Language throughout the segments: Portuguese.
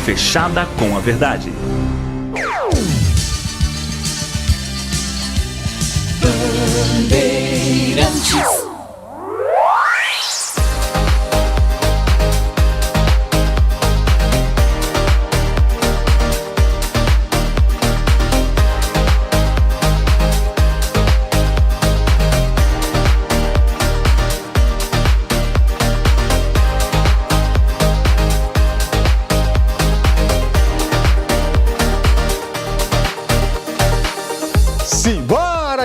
fechada com a verdade. Bandeirantes.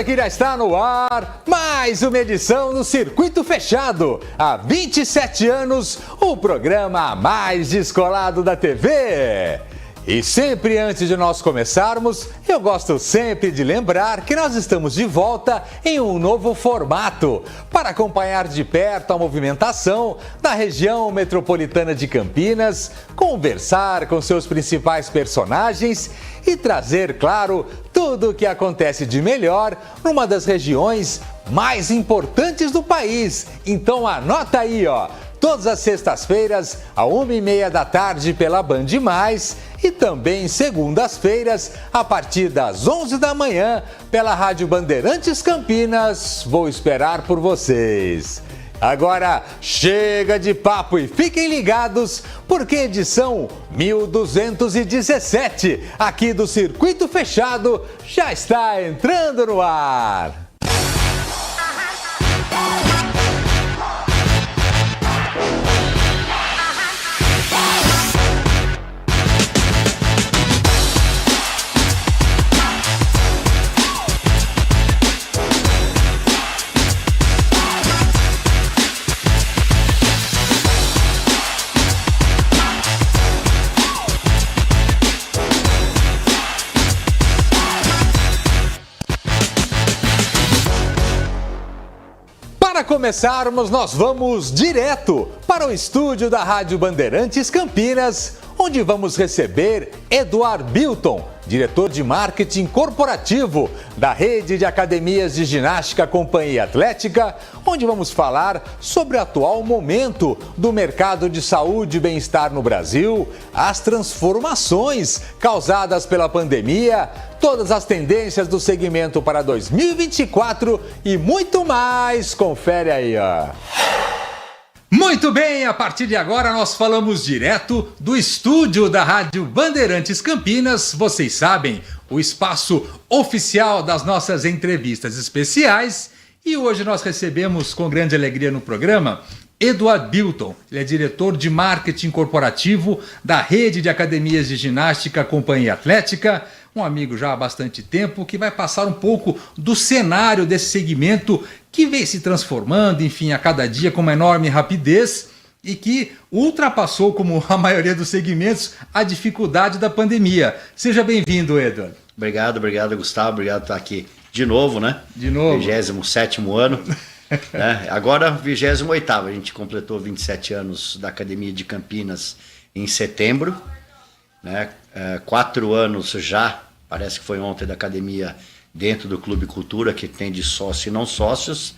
Que já está no ar, mais uma edição do Circuito Fechado. Há 27 anos, o programa mais descolado da TV. E sempre antes de nós começarmos, eu gosto sempre de lembrar que nós estamos de volta em um novo formato para acompanhar de perto a movimentação da região metropolitana de Campinas, conversar com seus principais personagens e trazer, claro, tudo o que acontece de melhor numa das regiões mais importantes do país. Então anota aí, ó. Todas as sextas-feiras, à 1h30 da tarde pela Band+, e também segundas-feiras, a partir das 11 da manhã, pela Rádio Bandeirantes Campinas. Vou esperar por vocês. Agora, chega de papo e fiquem ligados, porque edição 1217, aqui do Circuito Fechado, já está entrando no ar. Para começarmos, nós vamos direto para o estúdio da Rádio Bandeirantes Campinas, onde vamos receber Eduardo Bilton, diretor de marketing corporativo da Rede de Academias de Ginástica Companhia Atlética, onde vamos falar sobre o atual momento do mercado de saúde e bem-estar no Brasil, as transformações causadas pela pandemia, todas as tendências do segmento para 2024 e muito mais. Confere aí, ó. Muito bem, a partir de agora nós falamos direto do estúdio da Rádio Bandeirantes Campinas. Vocês sabem, o espaço oficial das nossas entrevistas especiais. E hoje nós recebemos com grande alegria no programa Eduardo Bilton. Ele é diretor de marketing corporativo da Rede de Academias de Ginástica Companhia Atlética. Um amigo já há bastante tempo, que vai passar um pouco do cenário desse segmento que vem se transformando, enfim, a cada dia com uma enorme rapidez e que ultrapassou, como a maioria dos segmentos, a dificuldade da pandemia. Seja bem-vindo, Eduardo. Obrigado, Gustavo. Obrigado por estar aqui de novo, né? De novo. 27º ano. Né? Agora, 28º. A gente completou 27 anos da Academia de Campinas em setembro. Né? 4 anos já, parece que foi ontem, da academia dentro do Clube Cultura, que tem de sócio e não sócios,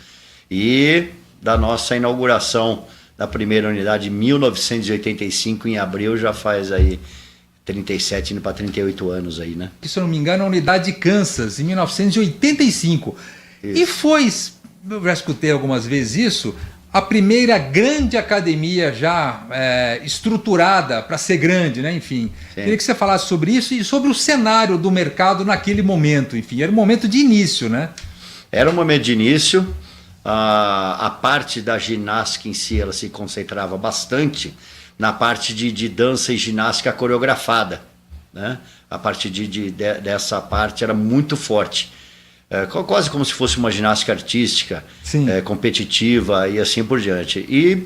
e da nossa inauguração da primeira unidade em 1985, em abril, já faz aí 37, indo para 38 anos aí, né? Se eu não me engano, a unidade de Kansas, em 1985. Isso. E foi, eu já escutei algumas vezes isso, a primeira grande academia já estruturada para ser grande, né? Enfim, sim. Queria que você falasse sobre isso e sobre o cenário do mercado naquele momento. Enfim, era um momento de início, né? Era um momento de início. A parte da ginástica em si, ela se concentrava bastante na parte de dança e ginástica coreografada, né? A parte dessa parte era muito forte. Quase como se fosse uma ginástica artística, competitiva e assim por diante. E,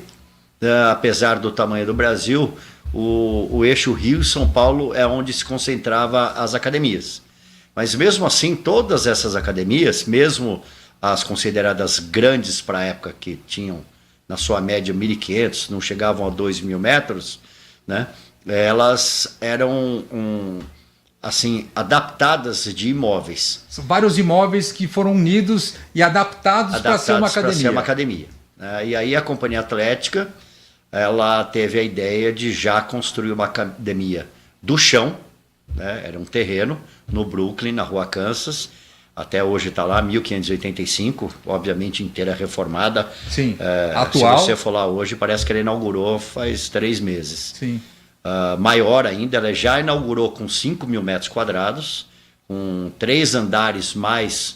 apesar do tamanho do Brasil, o eixo Rio e São Paulo é onde se concentrava as academias. Mas mesmo assim, todas essas academias, mesmo as consideradas grandes para a época, que tinham na sua média 1.500, não chegavam a 2.000 metros, né? Elas eram assim, adaptadas de imóveis. São vários imóveis que foram unidos e adaptados para ser uma academia. Para ser uma academia. E aí a Companhia Atlética, ela teve a ideia de já construir uma academia do chão, né? Era um terreno no Brooklyn, na Rua Kansas. Até hoje está lá, 1585, obviamente inteira reformada. Sim, atual. Se você for lá hoje, parece que ele inaugurou faz 3 meses. Sim. Maior ainda, ela já inaugurou com 5 mil metros quadrados, com 3 andares mais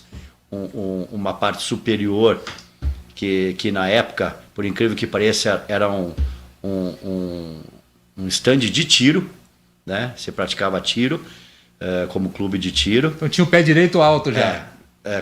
uma parte superior, que na época, por incrível que pareça, era um stand de tiro, né? Você praticava tiro. Como clube de tiro. Então tinha o pé direito alto já.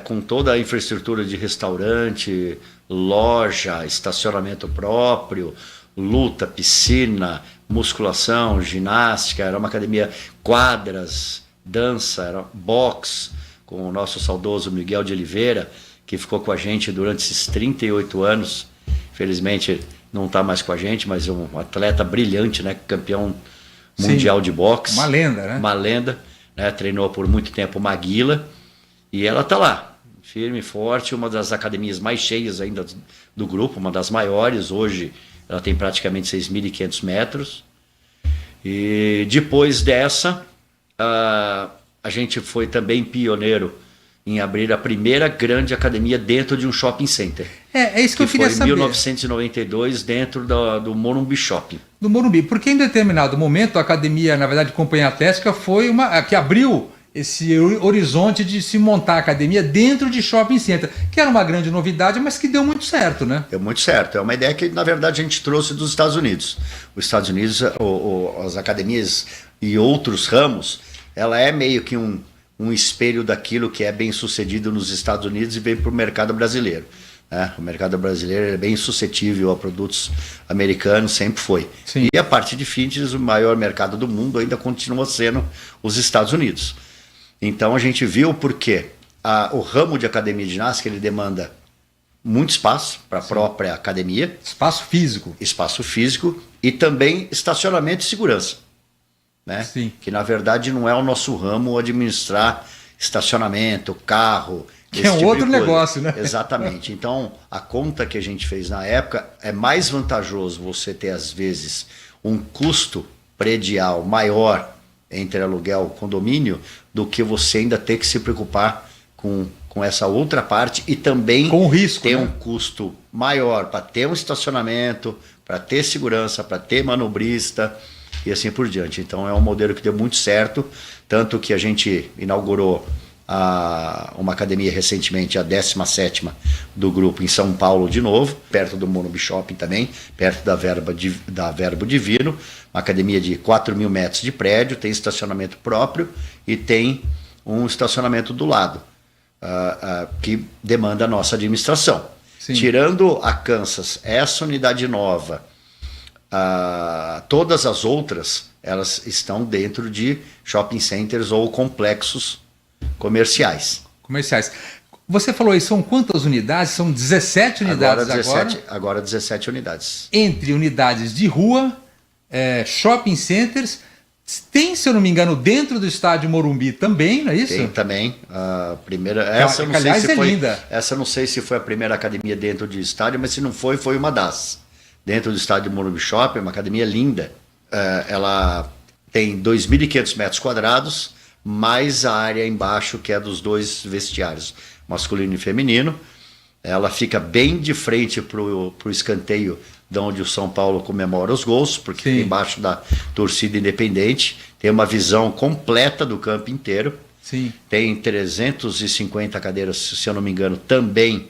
Com toda a infraestrutura de restaurante, loja, estacionamento próprio, luta, piscina, musculação, ginástica, era uma academia, quadras, dança, era boxe, com o nosso saudoso Miguel de Oliveira, que ficou com a gente durante esses 38 anos. Infelizmente não está mais com a gente, mas é um atleta brilhante, né? Campeão mundial de boxe. Uma lenda, né? Uma lenda. Treinou por muito tempo Maguila, e ela está lá, firme e forte, uma das academias mais cheias ainda do grupo, uma das maiores. Hoje ela tem praticamente 6.500 metros. E depois dessa, a gente foi também pioneiro em abrir a primeira grande academia dentro de um shopping center. É isso que eu queria saber. Foi em 1992, dentro do Morumbi Shopping. Do Morumbi, porque em determinado momento a academia, na verdade, Companhia Atlética, foi uma que abriu esse horizonte de se montar a academia dentro de shopping center, que era uma grande novidade, mas que deu muito certo, né? Deu muito certo. É uma ideia que, na verdade, a gente trouxe dos Estados Unidos. Os Estados Unidos, as academias e outros ramos, ela é meio que um espelho daquilo que é bem sucedido nos Estados Unidos e vem para o mercado brasileiro. O mercado brasileiro é bem suscetível a produtos americanos, sempre foi. Sim. E a parte de fitness, o maior mercado do mundo ainda continua sendo os Estados Unidos. Então a gente viu porque o ramo de academia de ginástica ele demanda muito espaço para a própria academia. Espaço físico. Espaço físico e também estacionamento e segurança. Né? Sim. Que na verdade não é o nosso ramo administrar estacionamento, carro. Que é um outro negócio, né? Exatamente. Então, a conta que a gente fez na época é mais vantajoso você ter, às vezes, um custo predial maior entre aluguel e condomínio do que você ainda ter que se preocupar com essa outra parte e também com o risco, ter né? um custo maior para ter um estacionamento, para ter segurança, para ter manobrista e assim por diante. Então, é um modelo que deu muito certo, tanto que a gente inaugurou uma academia recentemente, a 17ª do grupo em São Paulo de novo, perto do Morumbi Shopping também, perto da Verbo Divino, uma academia de 4 mil metros de prédio, tem estacionamento próprio e tem um estacionamento do lado, que demanda a nossa administração. Sim. Tirando a Kansas, essa unidade nova, todas as outras, elas estão dentro de shopping centers ou complexos comerciais. Você falou aí, são quantas unidades? São 17 unidades agora 17 unidades. Entre unidades de rua, shopping centers, tem, se eu não me engano, dentro do estádio Morumbi também, não é isso? Tem também. A primeira, essa eu não sei se foi, linda. Essa eu não sei se foi a primeira academia dentro do estádio, mas se não foi, foi uma das. Dentro do estádio Morumbi Shopping, uma academia linda. Ela tem 2.500 metros quadrados, mais a área embaixo, que é dos 2 vestiários, masculino e feminino. Ela fica bem de frente para o escanteio, de onde o São Paulo comemora os gols, porque fica embaixo da torcida independente. Tem uma visão completa do campo inteiro. Sim. Tem 350 cadeiras, se eu não me engano, também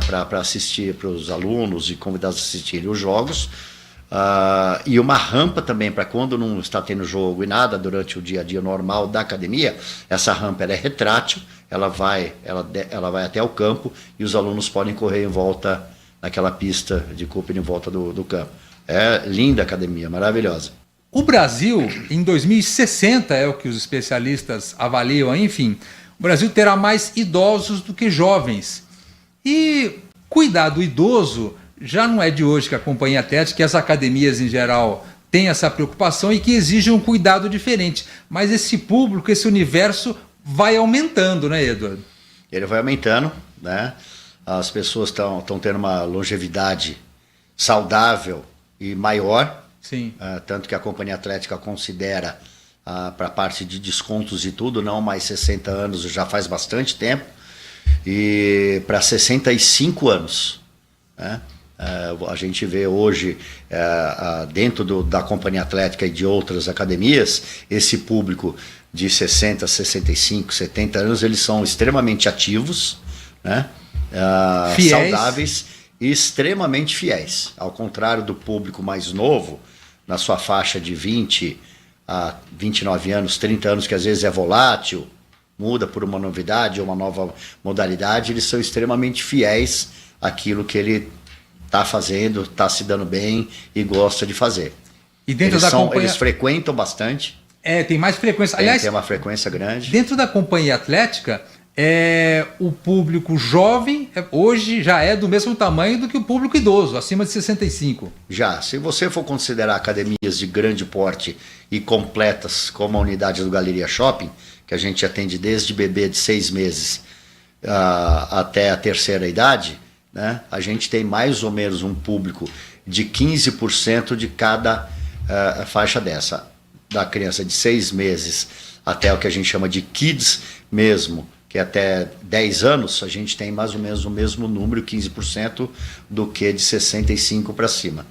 para assistir, para os alunos e convidados a assistirem os jogos. E uma rampa também para quando não está tendo jogo e nada durante o dia a dia normal da academia. Essa rampa ela é retrátil, ela vai até o campo e os alunos podem correr em volta naquela pista de Cooper em volta do campo. É linda a academia, maravilhosa. O Brasil, em 2060, é o que os especialistas avaliam, enfim, o Brasil terá mais idosos do que jovens. E cuidar do idoso já não é de hoje que a Companhia Atlética, que as academias em geral têm essa preocupação e que exigem um cuidado diferente. Mas esse público, esse universo vai aumentando, né, Eduardo? Ele vai aumentando, né? As pessoas estão tendo uma longevidade saudável e maior. Sim. Tanto que a Companhia Atlética considera para a parte de descontos e tudo, não mais 60 anos, já faz bastante tempo, e para 65 anos, né? A gente vê hoje, dentro da Companhia Atlética e de outras academias, esse público de 60, 65, 70 anos, eles são extremamente ativos, né? Saudáveis e extremamente fiéis. Ao contrário do público mais novo, na sua faixa de 20 a 29 anos, 30 anos, que às vezes é volátil, muda por uma novidade ou uma nova modalidade, eles são extremamente fiéis àquilo que ele está fazendo, está se dando bem e gosta de fazer. E dentro Eles frequentam bastante. Tem mais frequência. Aliás, tem uma frequência grande. Dentro da Companhia Atlética, o público jovem hoje já é do mesmo tamanho do que o público idoso, acima de 65. Já. Se você for considerar academias de grande porte e completas, como a unidade do Galeria Shopping, que a gente atende desde bebê de 6 meses até a terceira idade, né? A gente tem mais ou menos um público de 15% de cada faixa dessa. Da criança de 6 meses até o que a gente chama de kids mesmo, que é até 10 anos, a gente tem mais ou menos o mesmo número, 15%, do que de 65 para cima.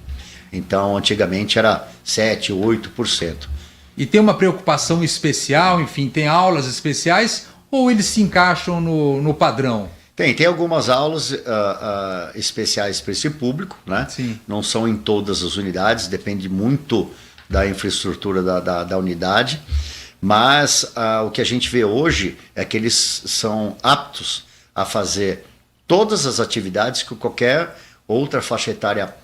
Então, antigamente era 7%, 8%. E tem uma preocupação especial, enfim, tem aulas especiais ou eles se encaixam no padrão? Tem algumas aulas especiais para esse público, né? Sim. Não são em todas as unidades, depende muito da infraestrutura da unidade, mas o que a gente vê hoje é que eles são aptos a fazer todas as atividades que qualquer outra faixa etária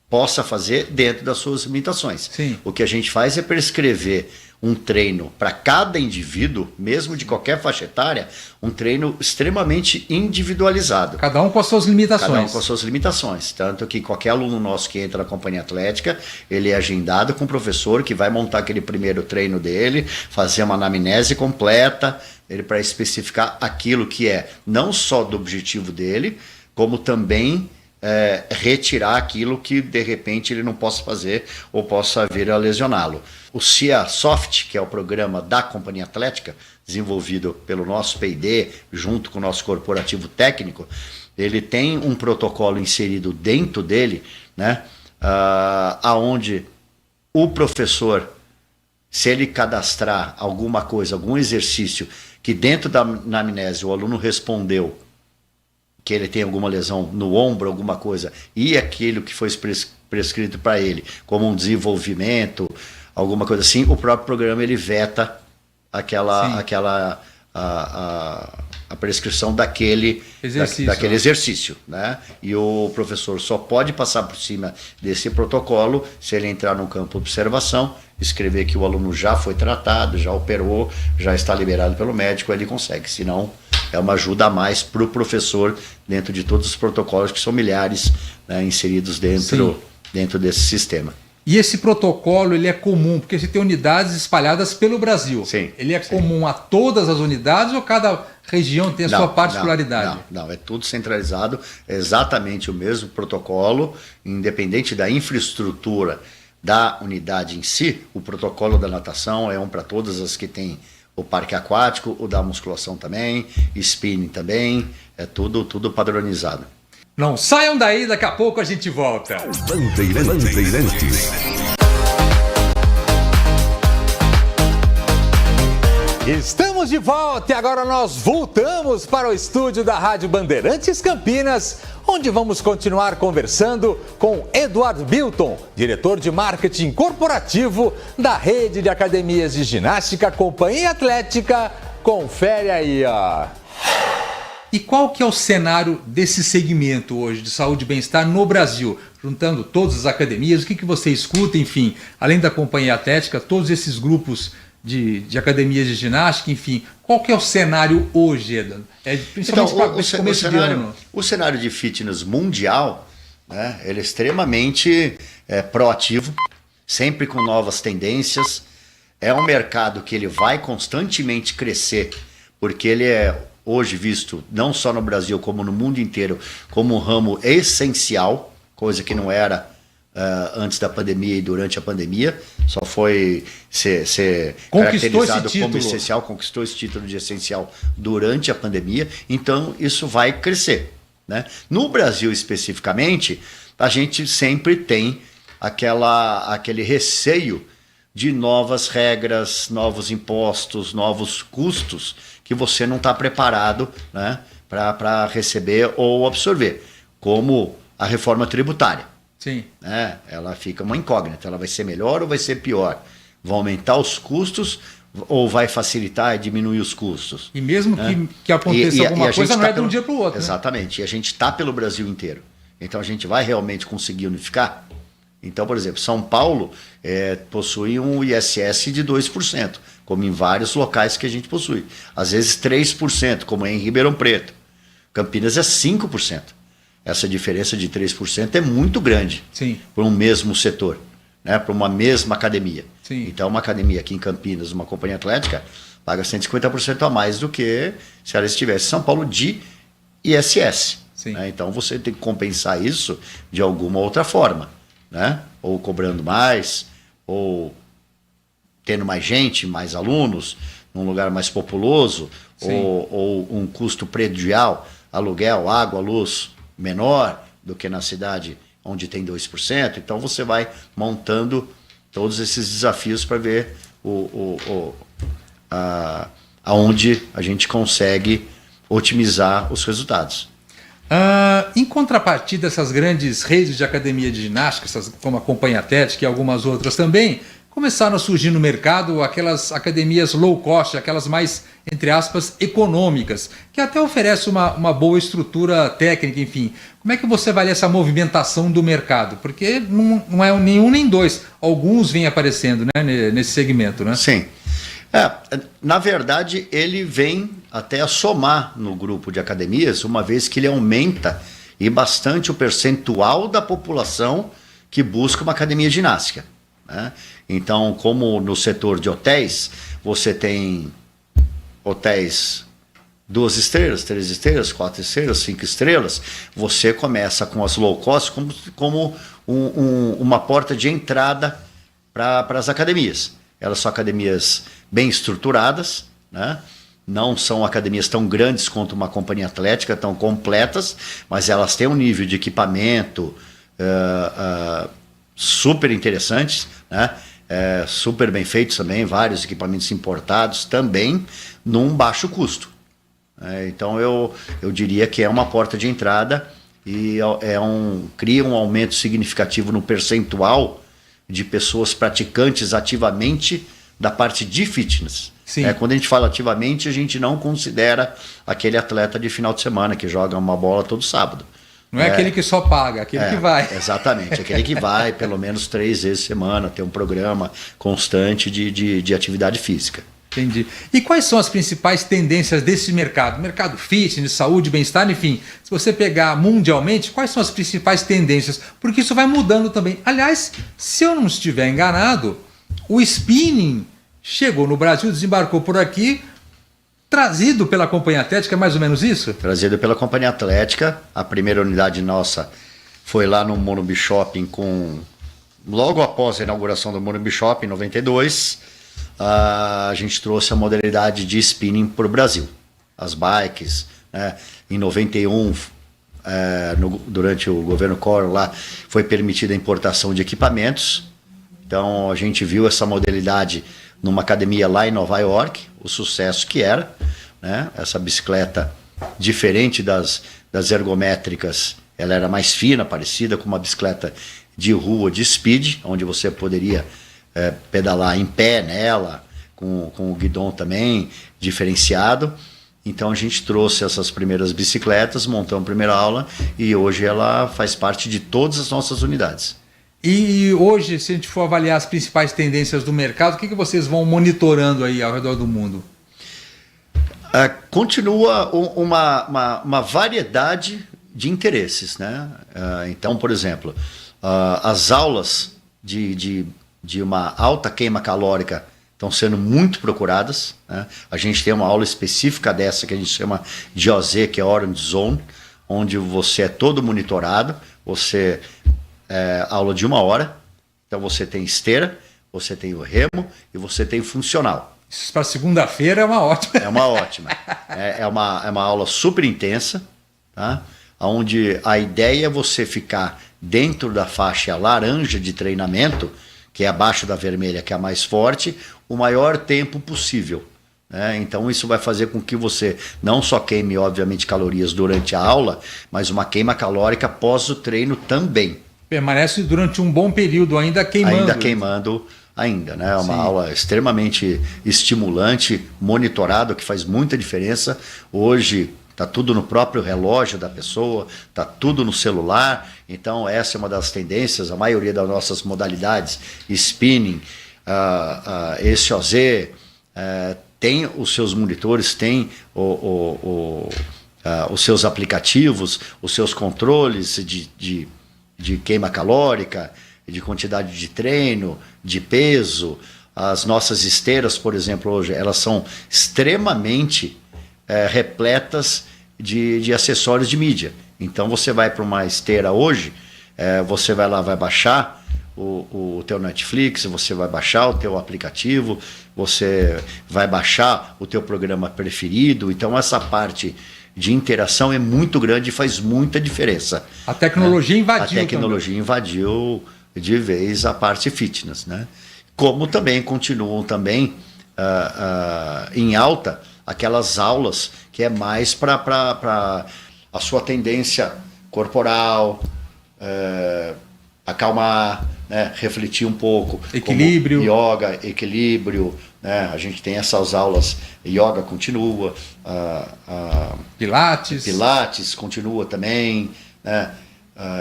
possa fazer dentro das suas limitações. Sim. O que a gente faz é prescrever um treino para cada indivíduo, mesmo de qualquer faixa etária, um treino extremamente individualizado. Cada um com as suas limitações. Cada um com as suas limitações. Tanto que qualquer aluno nosso que entra na Companhia Atlética, ele é agendado com o professor que vai montar aquele primeiro treino dele, fazer uma anamnese completa, ele para especificar aquilo que é não só do objetivo dele, como também retirar aquilo que de repente ele não possa fazer ou possa vir a lesioná-lo. O CIA Soft, que é o programa da Companhia Atlética, desenvolvido pelo nosso P&D, junto com o nosso corporativo técnico, ele tem um protocolo inserido dentro dele, né, aonde o professor, se ele cadastrar alguma coisa, algum exercício que dentro da anamnese o aluno respondeu que ele tem alguma lesão no ombro, alguma coisa, e aquilo que foi prescrito para ele, como um desenvolvimento, alguma coisa assim, o próprio programa ele veta a prescrição daquele exercício, né? E o professor só pode passar por cima desse protocolo se ele entrar no campo de observação, escrever que o aluno já foi tratado, já operou, já está liberado pelo médico, ele consegue, senão é uma ajuda a mais para o professor dentro de todos os protocolos que são milhares, né, inseridos dentro desse sistema. E esse protocolo ele é comum, porque você tem unidades espalhadas pelo Brasil. Sim, ele é comum a todas as unidades ou cada região tem a sua particularidade? Não, é tudo centralizado, é exatamente o mesmo protocolo, independente da infraestrutura da unidade em si, o protocolo da natação é um para todas as que tem o parque aquático, o da musculação também, spinning também, é tudo padronizado. Não saiam daí, daqui a pouco a gente volta. Bandeirantes. Estamos de volta e agora nós voltamos para o estúdio da Rádio Bandeirantes Campinas, onde vamos continuar conversando com Eduardo Bilton, diretor de marketing corporativo da rede de academias de ginástica Companhia Atlética. Confere aí, ó. E qual que é o cenário desse segmento hoje de saúde e bem-estar no Brasil? Juntando todas as academias, o que você escuta, enfim, além da Companhia Atlética, todos esses grupos de academias de ginástica, enfim, qual que é o cenário hoje, Eda? Principalmente para esse começo de ano. O cenário de fitness mundial, né, ele é extremamente proativo, sempre com novas tendências. É um mercado que ele vai constantemente crescer, porque ele é hoje visto, não só no Brasil, como no mundo inteiro, como um ramo essencial, coisa que não era antes da pandemia e durante a pandemia, só foi ser Conquistou caracterizado esse como título. essencial, conquistou esse título de essencial durante a pandemia, então isso vai crescer, né? No Brasil especificamente, a gente sempre tem aquele receio de novas regras, novos impostos, novos custos que você não está preparado, né, para receber ou absorver, como a reforma tributária. Sim. Né? Ela fica uma incógnita, ela vai ser melhor ou vai ser pior? Vai aumentar os custos ou vai facilitar e diminuir os custos? E mesmo né? que aconteça alguma coisa, não é de um dia para o outro. Exatamente, e a gente está pelo Brasil inteiro. Então a gente vai realmente conseguir unificar? Então, por exemplo, São Paulo possui um ISS de 2%, como em vários locais que a gente possui. Às vezes 3%, como é em Ribeirão Preto. Campinas é 5%. Essa diferença de 3% é muito grande para um mesmo setor, né? Para uma mesma academia. Sim. Então, uma academia aqui em Campinas, uma companhia atlética, paga 150% a mais do que se ela estivesse em São Paulo de ISS. Né? Então, você tem que compensar isso de alguma outra forma. Né? Ou cobrando mais, ou tendo mais gente, mais alunos, num lugar mais populoso, ou um custo predial, aluguel, água, luz menor do que na cidade onde tem 2%. Então você vai montando todos esses desafios para ver aonde a gente consegue otimizar os resultados. Em contrapartida, essas grandes redes de academia de ginástica, como a Companhia Atlética e algumas outras também, começaram a surgir no mercado aquelas academias low cost, aquelas mais, entre aspas, econômicas, que até oferecem uma boa estrutura técnica, enfim. Como é que você avalia essa movimentação do mercado? Porque não é nenhum nem dois, alguns vêm aparecendo, né, nesse segmento, né? Sim. Na verdade, ele vem até a somar no grupo de academias, uma vez que ele aumenta e bastante o percentual da população que busca uma academia ginástica. Né? Então, como no setor de hotéis, você tem hotéis 2 estrelas, 3 estrelas, 4 estrelas, 5 estrelas, você começa com as low cost como uma porta de entrada para as academias. Elas são academias bem estruturadas, né? Não são academias tão grandes quanto uma companhia atlética, tão completas, mas elas têm um nível de equipamento super interessantes, né? Super bem feitos também, vários equipamentos importados também, num baixo custo. Então eu diria que é uma porta de entrada e cria um aumento significativo no percentual de pessoas praticantes ativamente da parte de fitness. Quando a gente fala ativamente, a gente não considera aquele atleta de final de semana que joga uma bola todo sábado. Não é aquele que só paga, aquele que vai. Exatamente, aquele que vai pelo menos 3 vezes por semana, ter um programa constante de atividade física. Entendi. E quais são as principais tendências desse mercado? Mercado fitness, saúde, bem-estar, enfim. Se você pegar mundialmente, quais são as principais tendências? Porque isso vai mudando também. Aliás, se eu não estiver enganado, o spinning chegou no Brasil, desembarcou por aqui, trazido pela Companhia Atlética, é mais ou menos isso? Trazido pela Companhia Atlética. A primeira unidade nossa foi lá no Morumbi Shopping, logo após a inauguração do Morumbi Shopping, em 92. A gente trouxe a modalidade de spinning para o Brasil. As bikes, né? Em 91, durante o governo Collor lá, foi permitida a importação de equipamentos. Então a gente viu essa modalidade numa academia lá em Nova York, o sucesso que era, né? Essa bicicleta, diferente das ergométricas, ela era mais fina, parecida com uma bicicleta de rua, de speed, onde você poderia pedalar em pé nela, com o guidão também diferenciado. Então a gente trouxe essas primeiras bicicletas, montamos a primeira aula e hoje ela faz parte de todas as nossas unidades. E hoje, se a gente for avaliar as principais tendências do mercado, o que vocês vão monitorando aí ao redor do mundo? Continua uma variedade de interesses, né? Então, por exemplo, as aulas de uma alta queima calórica estão sendo muito procuradas, né? A gente tem uma aula específica dessa que a gente chama de OZ, que é Orange Zone, onde você é todo monitorado, você aula de 1 hora. Então você tem esteira, você tem o remo e você tem o funcional. Isso para segunda-feira é uma ótima. É uma ótima. É uma aula super intensa, tá? Onde a ideia é você ficar dentro da faixa laranja de treinamento, que é abaixo da vermelha, que é a mais forte, o maior tempo possível. Então isso vai fazer com que você não só queime, obviamente, calorias durante a aula, mas uma queima calórica após o treino também. Permanece durante um bom período ainda queimando. Ainda queimando, né? É uma aula extremamente estimulante, monitorado, que faz muita diferença. Hoje está tudo no próprio relógio da pessoa, está tudo no celular. Então essa é uma das tendências. A maioria das nossas modalidades, spinning, SOZ, tem os seus monitores, tem os seus aplicativos, os seus controles de queima calórica, de quantidade de treino, de peso. As nossas esteiras, por exemplo, hoje, elas são extremamente repletas de acessórios de mídia. Então você vai para uma esteira hoje, você vai lá, vai baixar o teu Netflix, você vai baixar o teu aplicativo, você vai baixar o teu programa preferido. Então essa parte de interação é muito grande e faz muita diferença. A tecnologia invadiu. A tecnologia invadiu de vez a parte fitness, né? Como também continuam também em alta aquelas aulas que é mais para a sua tendência corporal, acalmar, né? Refletir um pouco. Equilíbrio. Yoga, equilíbrio, né? A gente tem essas aulas, yoga continua, Pilates continua também, né?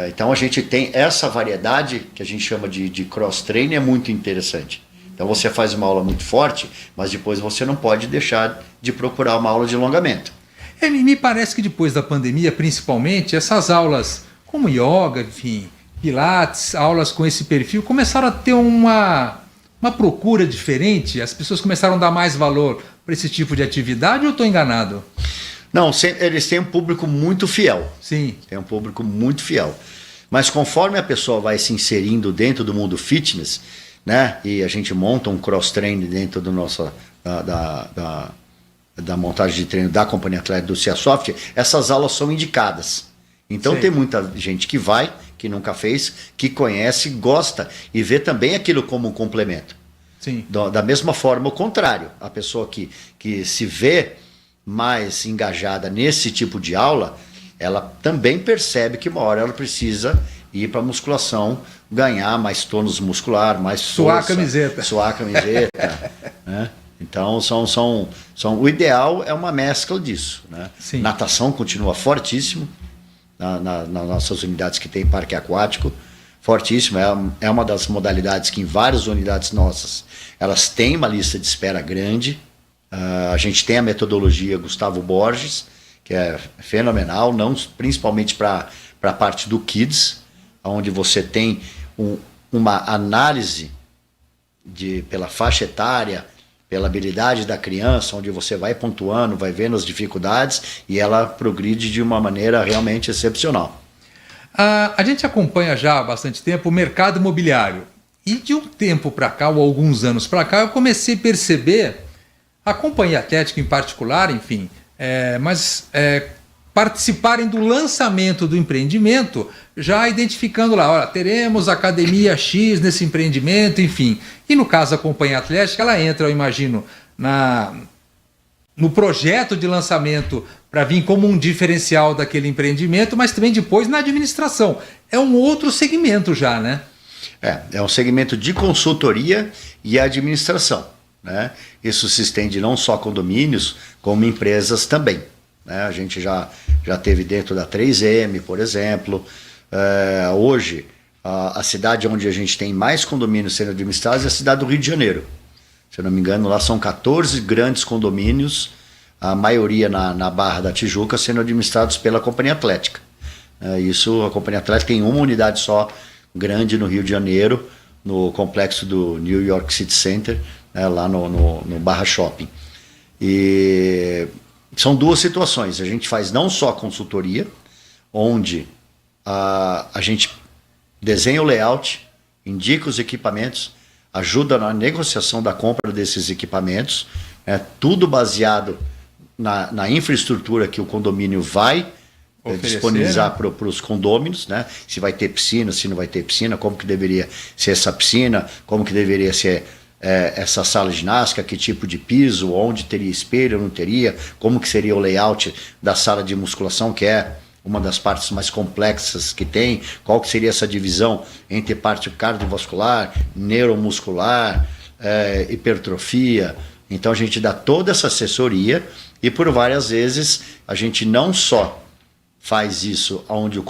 Então a gente tem essa variedade que a gente chama de cross-training, é muito interessante. Então você faz uma aula muito forte, mas depois você não pode deixar de procurar uma aula de alongamento. Me parece que depois da pandemia, principalmente, essas aulas como yoga, enfim, pilates, aulas com esse perfil, começaram a ter uma procura diferente? As pessoas começaram a dar mais valor para esse tipo de atividade, ou eu estou enganado? Não, eles têm um público muito fiel. Sim. Tem um público muito fiel. Mas conforme a pessoa vai se inserindo dentro do mundo fitness, né? E a gente monta um cross-training dentro do nosso, da montagem de treino da Companhia Atlética do Ciasoft, essas aulas são indicadas. Então tem muita gente que vai, que nunca fez, que conhece, gosta e vê também aquilo como um complemento. Sim. Da mesma forma, o contrário. A pessoa que se vê mais engajada nesse tipo de aula, ela também percebe que uma hora ela precisa ir para a musculação, ganhar mais tônus muscular, mais suar força, suar a camiseta. Né? Então o ideal é uma mescla disso, né? Sim. Natação continua fortíssimo nas nossas unidades que tem parque aquático, fortíssimo, é uma das modalidades que em várias unidades nossas elas têm uma lista de espera grande. A gente tem a metodologia Gustavo Borges, que é fenomenal, principalmente para a parte do Kids, onde você tem uma análise pela faixa etária, pela habilidade da criança, onde você vai pontuando, vai vendo as dificuldades e ela progride de uma maneira realmente excepcional. A gente acompanha já há bastante tempo o mercado imobiliário. E de um tempo para cá, ou alguns anos para cá, eu comecei a perceber, a Companhia Atlética em particular, enfim, participarem do lançamento do empreendimento, já identificando lá, olha, teremos academia X nesse empreendimento, enfim. E no caso da Companhia Atlética, ela entra, eu imagino, no projeto de lançamento para vir como um diferencial daquele empreendimento, mas também depois na administração. É um outro segmento já, né? É um segmento de consultoria e administração, né? Isso se estende não só a condomínios, como empresas também. A gente já teve dentro da 3M, por exemplo. Hoje, a cidade onde a gente tem mais condomínios sendo administrados é a cidade do Rio de Janeiro. Se eu não me engano, lá são 14 grandes condomínios, a maioria na Barra da Tijuca, sendo administrados pela Companhia Atlética. A Companhia Atlética tem uma unidade só grande no Rio de Janeiro, no complexo do New York City Center, lá no Barra Shopping. E são duas situações. A gente faz não só consultoria, onde a gente desenha o layout, indica os equipamentos, ajuda na negociação da compra desses equipamentos, tudo baseado na infraestrutura que o condomínio vai disponibilizar para os condôminos, né? Se vai ter piscina, se não vai ter piscina, como que deveria ser essa piscina, como que deveria ser essa sala de ginástica, que tipo de piso, onde teria espelho, não teria, como que seria o layout da sala de musculação, que é uma das partes mais complexas que tem, qual que seria essa divisão entre parte cardiovascular, neuromuscular, hipertrofia. Então a gente dá toda essa assessoria e por várias vezes a gente não só faz isso onde o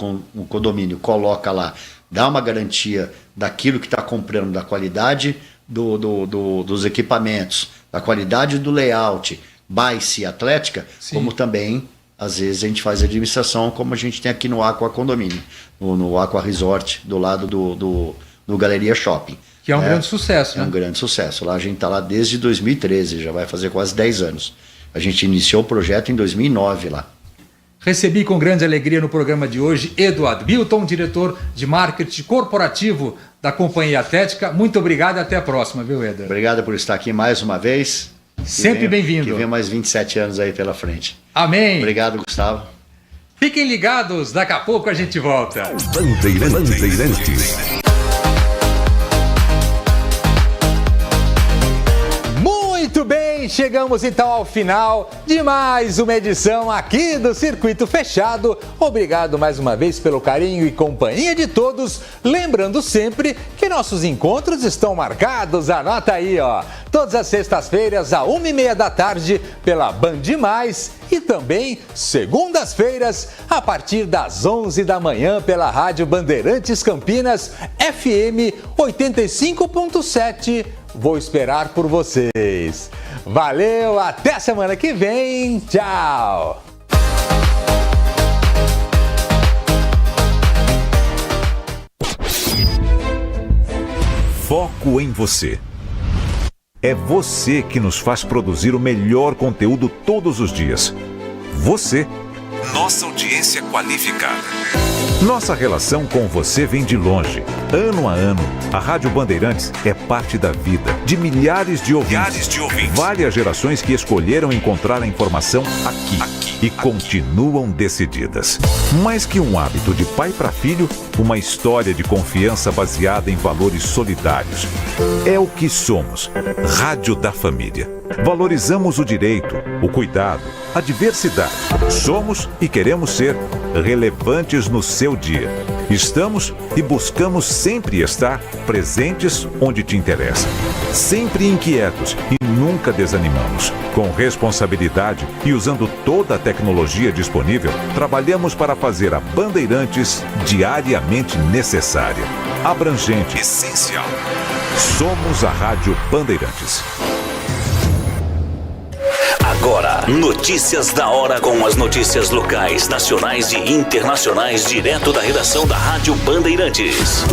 condomínio coloca lá, dá uma garantia daquilo que está comprando, da qualidade dos equipamentos, da qualidade do layout, bike atlética, sim, como também, às vezes, a gente faz administração, como a gente tem aqui no Aqua Condomínio, no Aqua Resort, do lado do Galeria Shopping. Que é um grande sucesso, né? É um grande sucesso. Lá a gente está lá desde 2013, já vai fazer quase 10 anos. A gente iniciou o projeto em 2009 lá. Recebi com grande alegria no programa de hoje Eduardo Bilton, diretor de marketing corporativo da Companhia Atlética. Muito obrigado e até a próxima, viu, Eder? Obrigado por estar aqui mais uma vez. Sempre bem-vindo. Que venha mais 27 anos aí pela frente. Amém. Obrigado, Gustavo. Fiquem ligados, daqui a pouco a gente volta. Bandeirantes. Muito bem, chegamos então ao final de mais uma edição aqui do Circuito Fechado. Obrigado mais uma vez pelo carinho e companhia de todos. Lembrando sempre que nossos encontros estão marcados, anota aí, ó. Todas as sextas-feiras, à 1h30 da tarde, pela Band Mais e também segundas-feiras, a partir das 11 da manhã, pela Rádio Bandeirantes Campinas, FM 85.7. Vou esperar por vocês. Valeu, até semana que vem. Tchau. Foco em você. É você que nos faz produzir o melhor conteúdo todos os dias. Você, nossa audiência qualificada. Nossa relação com você vem de longe. Ano a ano, a Rádio Bandeirantes é parte da vida de milhares de ouvintes. Várias gerações que escolheram encontrar a informação aqui e continuam decididas. Mais que um hábito de pai para filho, uma história de confiança baseada em valores solidários. É o que somos. Rádio da Família. Valorizamos o direito, o cuidado, a diversidade. Somos e queremos ser relevantes no seu dia. Estamos e buscamos sempre estar presentes onde te interessa. Sempre inquietos e nunca desanimamos. Com responsabilidade e usando toda a tecnologia disponível, trabalhamos para fazer a Bandeirantes diariamente necessária, abrangente, essencial. Somos a Rádio Bandeirantes. Agora, notícias da hora com as notícias locais, nacionais e internacionais, direto da redação da Rádio Bandeirantes.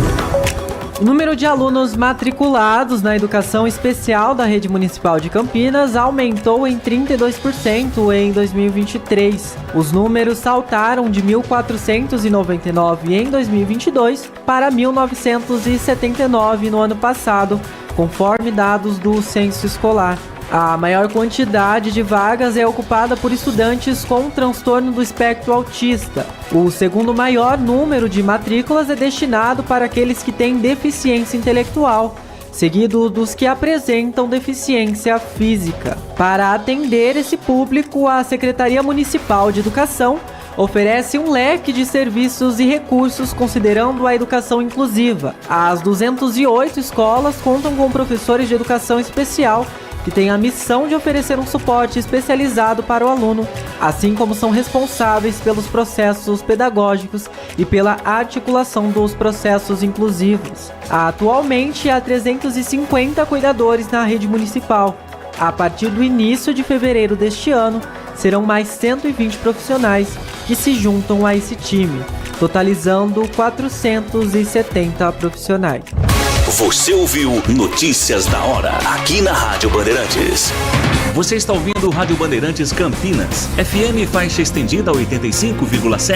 O número de alunos matriculados na educação especial da Rede Municipal de Campinas aumentou em 32% em 2023. Os números saltaram de 1.499 em 2022 para 1.979 no ano passado, conforme dados do censo escolar. A maior quantidade de vagas é ocupada por estudantes com transtorno do espectro autista. O segundo maior número de matrículas é destinado para aqueles que têm deficiência intelectual, seguido dos que apresentam deficiência física. Para atender esse público, a Secretaria Municipal de Educação oferece um leque de serviços e recursos considerando a educação inclusiva. As 208 escolas contam com professores de educação especial que têm a missão de oferecer um suporte especializado para o aluno, assim como são responsáveis pelos processos pedagógicos e pela articulação dos processos inclusivos. Atualmente, há 350 cuidadores na rede municipal. A partir do início de fevereiro deste ano, serão mais 120 profissionais que se juntam a esse time, totalizando 470 profissionais. Você ouviu Notícias da Hora, aqui na Rádio Bandeirantes. Você está ouvindo Rádio Bandeirantes Campinas, FM faixa estendida 85,7.